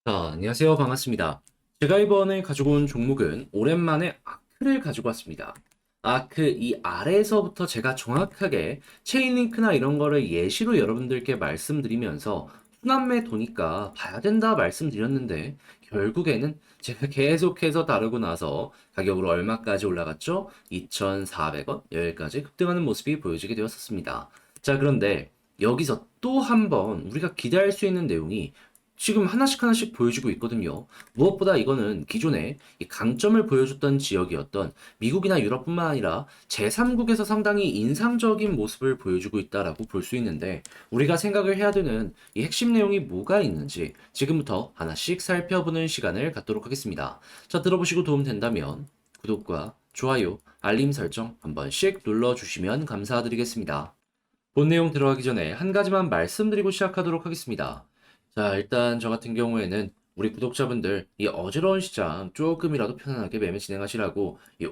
안녕하세요. 반갑습니다. 제가 이번에 가지고 온 종목은 오랜만에 아크를 가지고 왔습니다. 아크 이 아래에서부터 제가 정확하게 체인링크나 이런 거를 예시로 여러분들께 말씀드리면서 순환매 도니까 봐야 된다 말씀드렸는데 결국에는 제가 계속해서 다루고 나서 가격으로 얼마까지 올라갔죠? 2,400원 여기까지 급등하는 모습이 보여지게 되었었습니다. 자, 그런데 여기서 또 한 번 우리가 기대할 수 있는 내용이 지금 하나씩 하나씩 보여주고 있거든요. 무엇보다 이거는 기존에 이 강점을 보여줬던 지역이었던 미국이나 유럽뿐만 아니라 제3국에서 상당히 인상적인 모습을 보여주고 있다라고 볼 수 있는데 우리가 생각을 해야 되는 이 핵심 내용이 뭐가 있는지 지금부터 하나씩 살펴보는 시간을 갖도록 하겠습니다. 자, 들어보시고 도움 된다면 구독과 좋아요, 알림 설정 한 번씩 눌러주시면 감사드리겠습니다. 본 내용 들어가기 전에 한 가지만 말씀드리고 시작하도록 하겠습니다. 자, 일단 저 같은 경우에는 우리 구독자분들 이 어지러운 시장 조금이라도 편안하게 매매 진행하시라고 이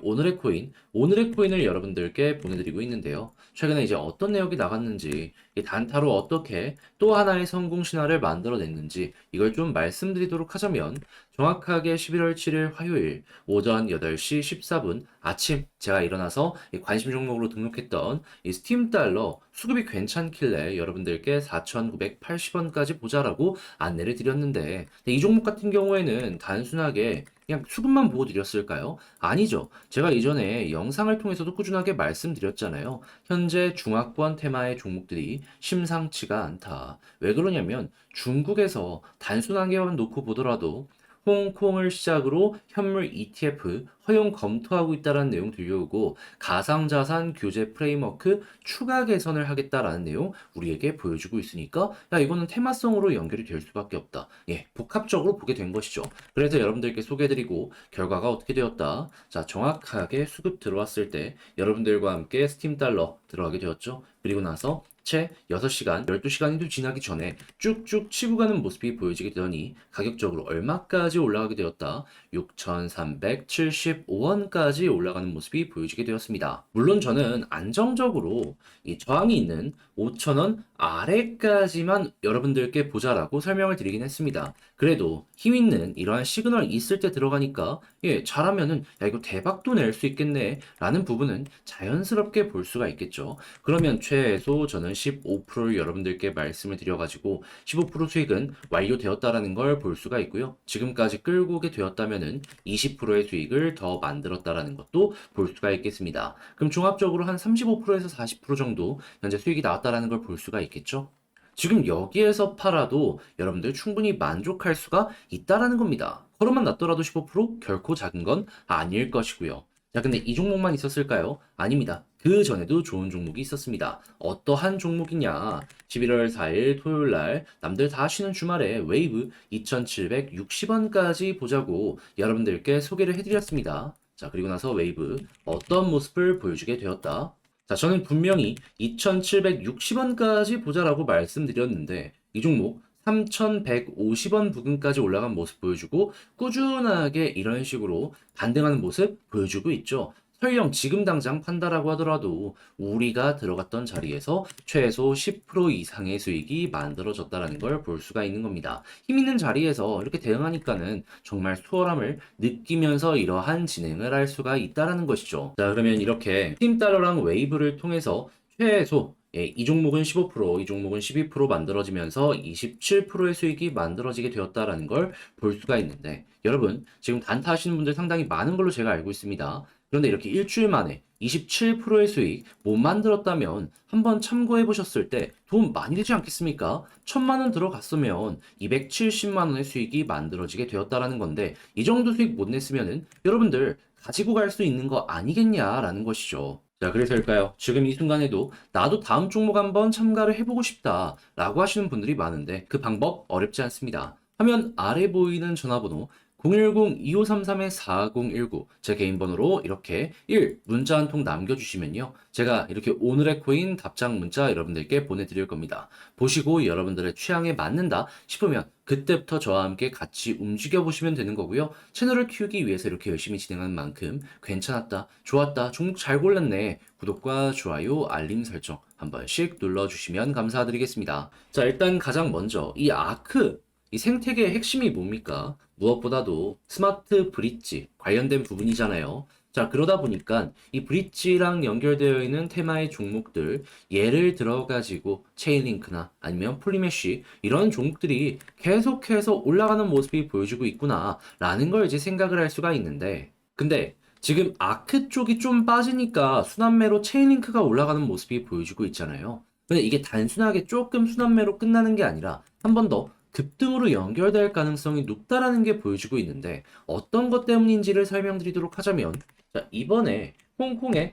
오늘의 코인을 여러분들께 보내드리고 있는데요. 최근에 이제 어떤 내역이 나갔는지, 이 단타로 어떻게 또 하나의 성공 신화를 만들어냈는지 이걸 좀 말씀드리도록 하자면 정확하게 11월 7일 화요일 오전 8시 14분 아침 제가 일어나서 이 관심 종목으로 등록했던 이 스팀 달러 수급이 괜찮길래 여러분들께 4,980원까지 보자라고 안내를 드렸는데 이 종목 같은 경우에는 단순하게 그냥 수급만 보고 드렸을까요? 아니죠. 제가 이전에 영상을 통해서도 꾸준하게 말씀드렸잖아요. 현재 중화권 테마의 종목들이 심상치가 않다. 왜 그러냐면 중국에서 단순하게만 놓고 보더라도 홍콩을 시작으로 현물 ETF 허용 검토하고 있다는 내용 들려오고 가상자산 규제 프레임워크 추가 개선을 하겠다라는 내용 우리에게 보여주고 있으니까 야 이거는 테마성으로 연결이 될 수밖에 없다. 예, 복합적으로 보게 된 것이죠. 그래서 여러분들께 소개해드리고 결과가 어떻게 되었다. 자, 정확하게 수급 들어왔을 때 여러분들과 함께 스팀 달러 들어가게 되었죠. 그리고 나서 채 6시간, 12시간이 도 지나기 전에 쭉쭉 치고 가는 모습이 보여지게 되더니 가격적으로 얼마까지 올라가게 되었다. 6,375원까지 올라가는 모습이 보여지게 되었습니다. 물론 저는 안정적으로 이 저항이 있는 5,000원 아래까지만 여러분들께 보자라고 설명을 드리긴 했습니다. 그래도 힘 있는 이러한 시그널 있을 때 들어가니까 예, 잘하면은 야 이거 대박도 낼 수 있겠네 라는 부분은 자연스럽게 볼 수가 있겠죠. 그러면 최소 저는 15%를 여러분들께 말씀을 드려가지고 15% 수익은 완료되었다라는 걸 볼 수가 있고요. 지금까지 끌고 오게 되었다면은 20%의 수익을 더 만들었다라는 것도 볼 수가 있겠습니다. 그럼 종합적으로 한 35%에서 40% 정도 현재 수익이 나왔다라는 걸 볼 수가 있겠죠. 지금 여기에서 팔아도 여러분들 충분히 만족할 수가 있다라는 겁니다. 걸음만 낮더라도 15% 결코 작은 건 아닐 것이고요. 자, 근데 이 종목만 있었을까요? 아닙니다. 그 전에도 좋은 종목이 있었습니다. 어떠한 종목이냐? 11월 4일 토요일 날 남들 다 쉬는 주말에 웨이브 2,760원까지 보자고 여러분들께 소개를 해드렸습니다. 자, 그리고 나서 웨이브 어떤 모습을 보여주게 되었다. 자, 저는 분명히 2,760원까지 보자라고 말씀드렸는데 이 종목 3,150원 부근까지 올라간 모습 보여주고 꾸준하게 이런 식으로 반등하는 모습 보여주고 있죠. 설령 지금 당장 판다라고 하더라도 우리가 들어갔던 자리에서 최소 10% 이상의 수익이 만들어졌다는 걸 볼 수가 있는 겁니다. 힘 있는 자리에서 이렇게 대응하니까는 정말 수월함을 느끼면서 이러한 진행을 할 수가 있다라는 것이죠. 자, 그러면 이렇게 팀달러랑 웨이브를 통해서 최소 예, 이 종목은 15%, 이 종목은 12% 만들어지면서 27%의 수익이 만들어지게 되었다라는 걸 볼 수가 있는데 여러분 지금 단타 하시는 분들 상당히 많은 걸로 제가 알고 있습니다. 그런데 이렇게 일주일 만에 27%의 수익 못 만들었다면 한번 참고해 보셨을 때 돈 많이 되지 않겠습니까? 1,000만 원 들어갔으면 270만 원의 수익이 만들어지게 되었다라는 건데 이 정도 수익 못 냈으면은 여러분들 가지고 갈 수 있는 거 아니겠냐라는 것이죠. 자, 그래서일까요? 지금 이 순간에도 나도 다음 종목 한번 참가를 해보고 싶다 라고 하시는 분들이 많은데 그 방법 어렵지 않습니다. 화면 아래 보이는 전화번호 010-2533-4019 제 개인 번호로 이렇게 1 문자 한 통 남겨주시면요. 제가 이렇게 오늘의 코인 답장 문자 여러분들께 보내드릴 겁니다. 보시고 여러분들의 취향에 맞는다 싶으면 그때부터 저와 함께 같이 움직여 보시면 되는 거고요. 채널을 키우기 위해서 이렇게 열심히 진행하는 만큼 괜찮았다, 좋았다, 종목 잘 골랐네. 구독과 좋아요, 알림 설정 한 번씩 눌러주시면 감사드리겠습니다. 자, 일단 가장 먼저 이 아크 이 생태계의 핵심이 뭡니까? 무엇보다도 스마트 브릿지 관련된 부분이잖아요. 자, 그러다 보니까 이 브릿지랑 연결되어 있는 테마의 종목들, 예를 들어가지고 체인링크나 아니면 폴리메쉬 이런 종목들이 계속해서 올라가는 모습이 보여주고 있구나라는 걸 이제 생각을 할 수가 있는데, 근데 지금 아크 쪽이 좀 빠지니까 순환매로 체인링크가 올라가는 모습이 보여주고 있잖아요. 근데 이게 단순하게 조금 순환매로 끝나는 게 아니라 한 번 더 급등으로 연결될 가능성이 높다라는 게 보여주고 있는데 어떤 것 때문인지를 설명드리도록 하자면, 자, 이번에 홍콩의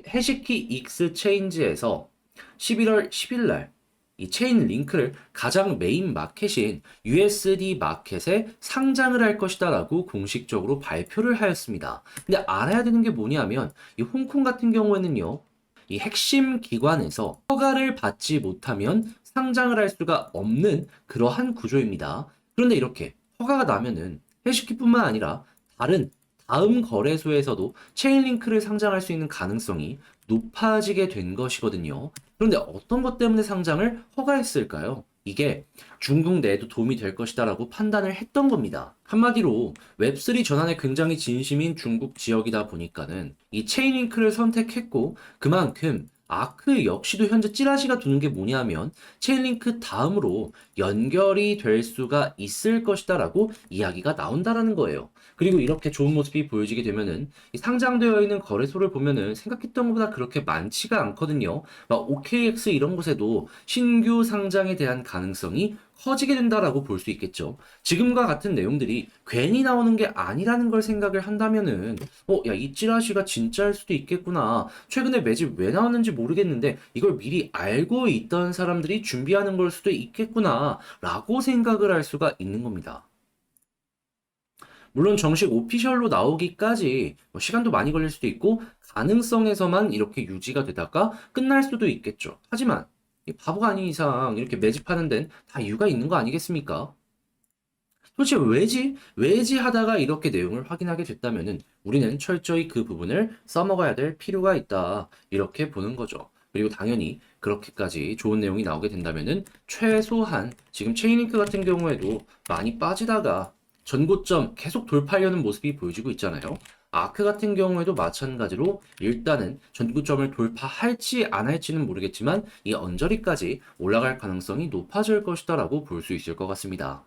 해시키 익스 체인지에서 11월 10일 날 이 체인 링크를 가장 메인 마켓인 USD 마켓에 상장을 할 것이다라고 공식적으로 발표를 하였습니다. 근데 알아야 되는 게 뭐냐면 이 홍콩 같은 경우에는요, 이 핵심 기관에서 허가를 받지 못하면 상장을 할 수가 없는 그러한 구조입니다. 그런데 이렇게 허가가 나면은 해시키뿐만 아니라 다른 다음 거래소에서도 체인링크를 상장할 수 있는 가능성이 높아지게 된 것이거든요. 그런데 어떤 것 때문에 상장을 허가했을까요? 이게 중국 내에도 도움이 될 것이다라고 판단을 했던 겁니다. 한마디로 웹3 전환에 굉장히 진심인 중국 지역이다 보니까는 이 체인링크를 선택했고, 그만큼 아크 역시도 현재 찌라시가 도는 게 뭐냐면 체인링크 다음으로 연결이 될 수가 있을 것이다라고 이야기가 나온다라는 거예요. 그리고 이렇게 좋은 모습이 보여지게 되면은 이 상장되어 있는 거래소를 보면은 생각했던 것보다 그렇게 많지가 않거든요. 막 OKX 이런 곳에도 신규 상장에 대한 가능성이 커지게 된다라고 볼 수 있겠죠. 지금과 같은 내용들이 괜히 나오는 게 아니라는 걸 생각을 한다면은, 야, 이 찌라시가 진짜일 수도 있겠구나. 최근에 매집 왜 나왔는지 모르겠는데, 이걸 미리 알고 있던 사람들이 준비하는 걸 수도 있겠구나. 라고 생각을 할 수가 있는 겁니다. 물론 정식 오피셜로 나오기까지 뭐 시간도 많이 걸릴 수도 있고, 가능성에서만 이렇게 유지가 되다가 끝날 수도 있겠죠. 하지만, 이 바보가 아닌 이상 이렇게 매집하는 데는 다 이유가 있는 거 아니겠습니까? 도대체 왜지? 왜지 하다가 이렇게 내용을 확인하게 됐다면은 우리는 철저히 그 부분을 써먹어야 될 필요가 있다. 이렇게 보는 거죠. 그리고 당연히 그렇게까지 좋은 내용이 나오게 된다면은 최소한 지금 체인링크 같은 경우에도 많이 빠지다가 전고점 계속 돌파하려는 모습이 보여지고 있잖아요. 아크 같은 경우에도 마찬가지로 일단은 전고점을 돌파할지 안 할지는 모르겠지만 이 언저리까지 올라갈 가능성이 높아질 것이다라고 볼 수 있을 것 같습니다.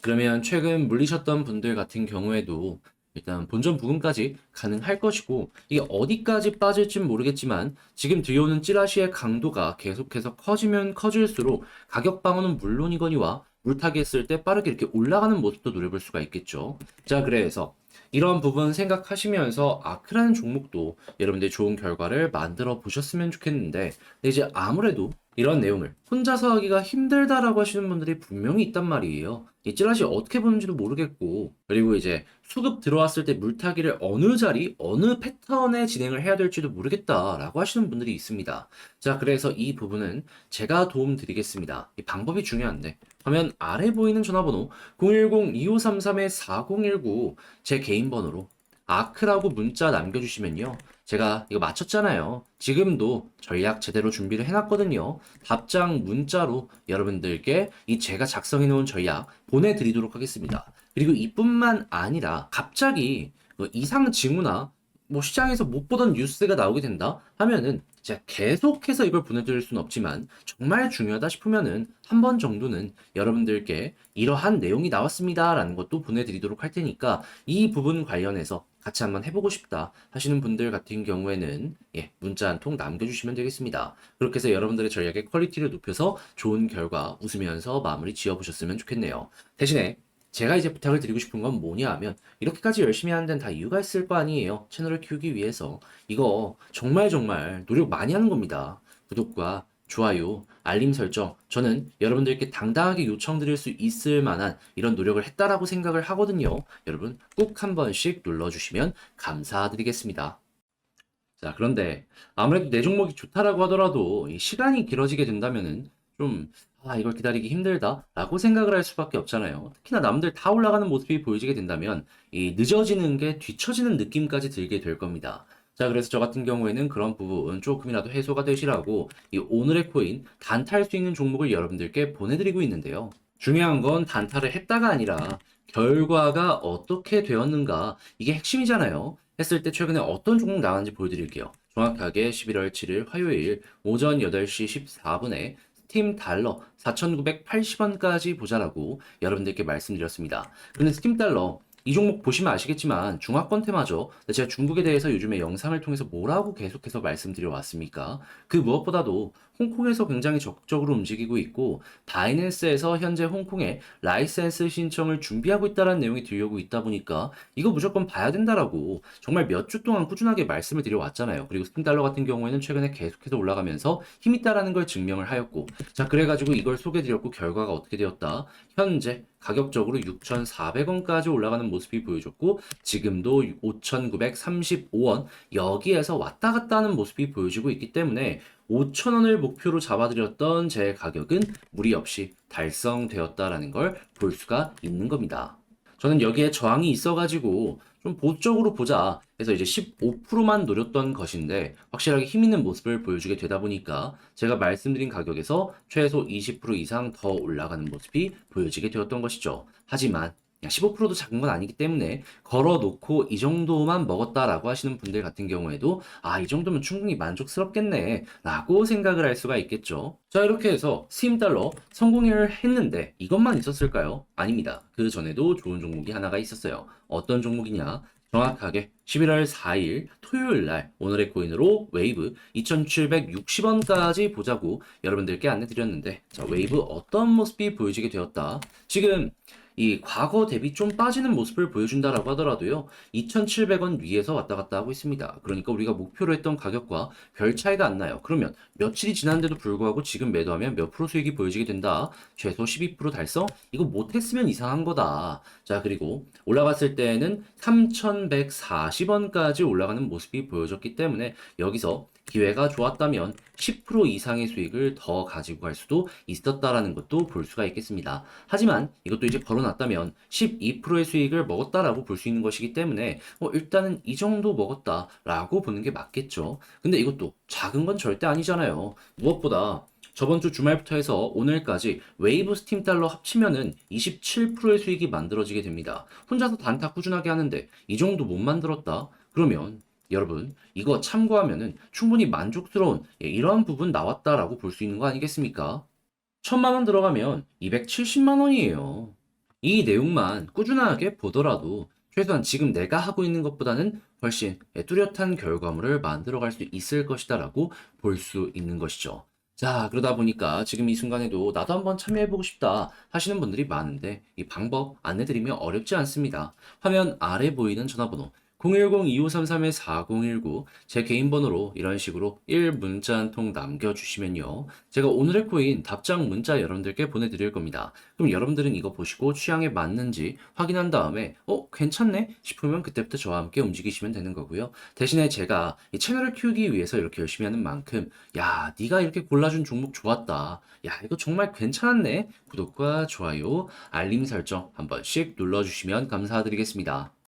그러면 최근 물리셨던 분들 같은 경우에도 일단 본전 부근까지 가능할 것이고, 이게 어디까지 빠질진 모르겠지만 지금 들여오는 찌라시의 강도가 계속해서 커지면 커질수록 가격 방어는 물론이거니와 물타기 했을 때 빠르게 이렇게 올라가는 모습도 노려볼 수가 있겠죠. 자, 그래서 이런 부분 생각하시면서 아크라는 종목도 여러분들 좋은 결과를 만들어 보셨으면 좋겠는데, 근데 이제 아무래도 이런 내용을 혼자서 하기가 힘들다라고 하시는 분들이 분명히 있단 말이에요. 이 찌라시 어떻게 보는지도 모르겠고, 그리고 이제 수급 들어왔을 때 물타기를 어느 자리, 어느 패턴에 진행을 해야 될지도 모르겠다라고 하시는 분들이 있습니다. 자, 그래서 이 부분은 제가 도움 드리겠습니다. 이 방법이 중요한데, 화면 아래 보이는 전화번호 010-2533-4019 제 개인 번호로 아크라고 문자 남겨주시면요, 제가 이거 맞췄잖아요. 지금도 전략 제대로 준비를 해놨거든요. 답장 문자로 여러분들께 이 제가 작성해 놓은 전략 보내드리도록 하겠습니다. 그리고 이뿐만 아니라 갑자기 뭐 이상 징후나 뭐 시장에서 못 보던 뉴스가 나오게 된다 하면은 제가 계속해서 이걸 보내드릴 수는 없지만 정말 중요하다 싶으면은 한 번 정도는 여러분들께 이러한 내용이 나왔습니다라는 것도 보내드리도록 할 테니까 이 부분 관련해서 같이 한번 해보고 싶다 하시는 분들 같은 경우에는 문자 한 통 남겨주시면 되겠습니다. 그렇게 해서 여러분들의 전략의 퀄리티를 높여서 좋은 결과 웃으면서 마무리 지어보셨으면 좋겠네요. 대신에 제가 이제 부탁을 드리고 싶은 건 뭐냐 하면, 이렇게까지 열심히 하는 데는 다 이유가 있을 거 아니에요. 채널을 키우기 위해서. 이거 정말 정말 노력 많이 하는 겁니다. 구독과 좋아요, 알림 설정, 저는 여러분들께 당당하게 요청드릴 수 있을 만한 이런 노력을 했다라고 생각을 하거든요. 여러분 꼭 한 번씩 눌러주시면 감사드리겠습니다. 자, 그런데 아무래도 내 종목이 좋다라고 하더라도 이 시간이 길어지게 된다면은 좀, 이걸 기다리기 힘들다라고 생각을 할 수밖에 없잖아요. 특히나 남들 다 올라가는 모습이 보여지게 된다면 이 늦어지는 게 뒤처지는 느낌까지 들게 될 겁니다. 자, 그래서 저 같은 경우에는 그런 부분 조금이라도 해소가 되시라고 이 오늘의 코인 단타할 수 있는 종목을 여러분들께 보내드리고 있는데요. 중요한 건 단타를 했다가 아니라 결과가 어떻게 되었는가 이게 핵심이잖아요. 했을 때 최근에 어떤 종목 나왔는지 보여드릴게요. 정확하게 11월 7일 화요일 오전 8시 14분에 스팀 달러 4,980원까지 보자라고 여러분들께 말씀드렸습니다. 그런데 스팀 달러 이 종목 보시면 아시겠지만 중화권 테마죠. 근데 제가 중국에 대해서 요즘에 영상을 통해서 뭐라고 계속해서 말씀드려 왔습니까? 그 무엇보다도 홍콩에서 굉장히 적극적으로 움직이고 있고 바이낸스에서 현재 홍콩에 라이센스 신청을 준비하고 있다는 내용이 들려오고 있다 보니까 이거 무조건 봐야 된다라고 정말 몇 주 동안 꾸준하게 말씀을 드려왔잖아요. 그리고 스팀 달러 같은 경우에는 최근에 계속해서 올라가면서 힘이 있다라는 걸 증명을 하였고 자 그래가지고 이걸 소개드렸고 결과가 어떻게 되었다. 현재 가격적으로 6,400원까지 올라가는 모습이 보여줬고 지금도 5,935원 여기에서 왔다 갔다 하는 모습이 보여지고 있기 때문에 5,000원을 목표로 잡아드렸던 제 가격은 무리 없이 달성되었다라는 걸 볼 수가 있는 겁니다. 저는 여기에 저항이 있어가지고 좀 보수적으로 보자 해서 이제 15%만 노렸던 것인데 확실하게 힘 있는 모습을 보여주게 되다 보니까 제가 말씀드린 가격에서 최소 20% 이상 더 올라가는 모습이 보여지게 되었던 것이죠. 하지만 15%도 작은 건 아니기 때문에 걸어놓고 이 정도만 먹었다라고 하시는 분들 같은 경우에도 아, 이 정도면 충분히 만족스럽겠네 라고 생각을 할 수가 있겠죠. 자, 이렇게 해서 스팀 달러 성공을 했는데 이것만 있었을까요? 아닙니다. 그 전에도 좋은 종목이 하나가 있었어요. 어떤 종목이냐? 정확하게 11월 4일 토요일 날 오늘의 코인으로 웨이브 2,760원까지 보자고 여러분들께 안내 드렸는데 자, 웨이브 어떤 모습이 보여지게 되었다. 지금 이 과거 대비 좀 빠지는 모습을 보여준다라고 하더라도요. 2,700원 위에서 왔다 갔다 하고 있습니다. 그러니까 우리가 목표로 했던 가격과 별 차이가 안 나요. 그러면 며칠이 지났는데도 불구하고 지금 매도하면 몇 프로 수익이 보여지게 된다. 최소 12% 달성? 이거 못했으면 이상한 거다. 자, 그리고 올라갔을 때에는 3,140원까지 올라가는 모습이 보여졌기 때문에 여기서 기회가 좋았다면 10% 이상의 수익을 더 가지고 갈 수도 있었다라는 것도 볼 수가 있겠습니다. 하지만 이것도 이제 걸어놨다면 12%의 수익을 먹었다라고 볼 수 있는 것이기 때문에 일단은 이 정도 먹었다라고 보는 게 맞겠죠. 근데 이것도 작은 건 절대 아니잖아요. 무엇보다 저번 주 주말부터 해서 오늘까지 웨이브 스팀 달러 합치면은 27%의 수익이 만들어지게 됩니다. 혼자서 단타 꾸준하게 하는데 이 정도 못 만들었다? 그러면 여러분 이거 참고하면은 충분히 만족스러운 이러한 부분 나왔다라고 볼 수 있는 거 아니겠습니까? 1,000만 원 들어가면 270만 원이에요. 이 내용만 꾸준하게 보더라도 최소한 지금 내가 하고 있는 것보다는 훨씬 뚜렷한 결과물을 만들어갈 수 있을 것이다라고 볼 수 있는 것이죠. 자, 그러다 보니까 지금 이 순간에도 나도 한번 참여해보고 싶다 하시는 분들이 많은데 이 방법 안내드리면 어렵지 않습니다. 화면 아래 보이는 전화번호 010-2533-4019 제 개인 번호로 이런 식으로 1문자 한 통 남겨주시면요. 제가 오늘의 코인 답장 문자 여러분들께 보내드릴 겁니다. 그럼 여러분들은 이거 보시고 취향에 맞는지 확인한 다음에 괜찮네 싶으면 그때부터 저와 함께 움직이시면 되는 거고요. 대신에 제가 이 채널을 키우기 위해서 이렇게 열심히 하는 만큼 야, 네가 이렇게 골라준 종목 좋았다. 야, 이거 정말 괜찮았네. 구독과 좋아요, 알림 설정 한 번씩 눌러주시면 감사드리겠습니다.